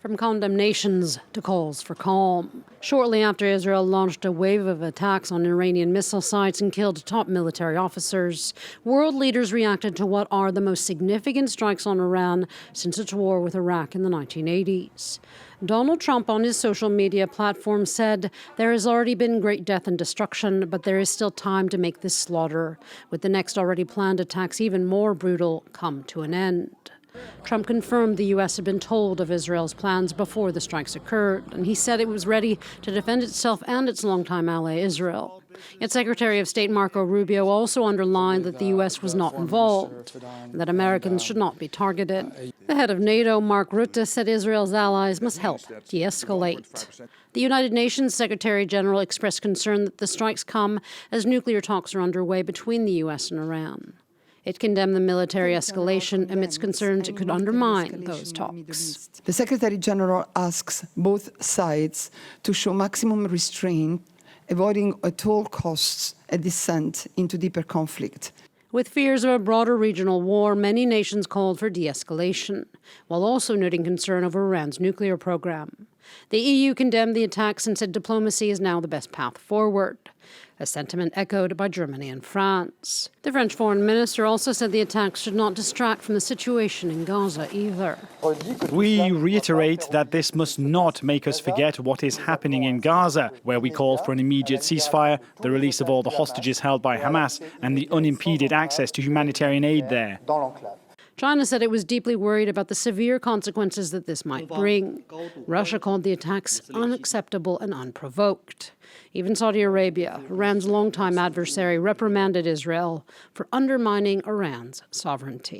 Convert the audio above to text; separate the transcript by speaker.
Speaker 1: From condemnations to calls for calm. Shortly after Israel launched a wave of attacks on Iranian missile sites and killed top military officers, world leaders reacted to what are the most significant strikes on Iran since its war with Iraq in the 1980s. Donald Trump on his social media platform said there has already been great death and destruction, but there is still time to make this slaughter, with the next already planned attacks even more brutal, come to an end. Trump confirmed the U.S. had been told of Israel's plans before the strikes occurred, and he said it was ready to defend itself and its longtime ally, Israel. Yet Secretary of State Marco Rubio also underlined that the U.S. was not involved, and that Americans should not be targeted. The head of NATO, Mark Rutte, said Israel's allies must help de-escalate. The United Nations Secretary General expressed concern that the strikes come as nuclear talks are underway between the U.S. and Iran. It condemned the military escalation amidst concerns it could undermine those talks.
Speaker 2: The Secretary General asks both sides to show maximum restraint, avoiding at all costs a descent into deeper conflict.
Speaker 1: With fears of a broader regional war, many nations called for de-escalation, while also noting concern over Iran's nuclear program. The EU condemned the attacks and said diplomacy is now the best path forward, a sentiment echoed by Germany and France. The French foreign minister also said the attacks should not distract from the situation in Gaza either.
Speaker 3: We reiterate that this must not make us forget what is happening in Gaza, where we call for an immediate ceasefire, the release of all the hostages held by Hamas, and the unimpeded access to humanitarian aid there.
Speaker 1: China said it was deeply worried about the severe consequences that this might bring. Russia called the attacks unacceptable and unprovoked. Even Saudi Arabia, Iran's longtime adversary, reprimanded Israel for undermining Iran's sovereignty.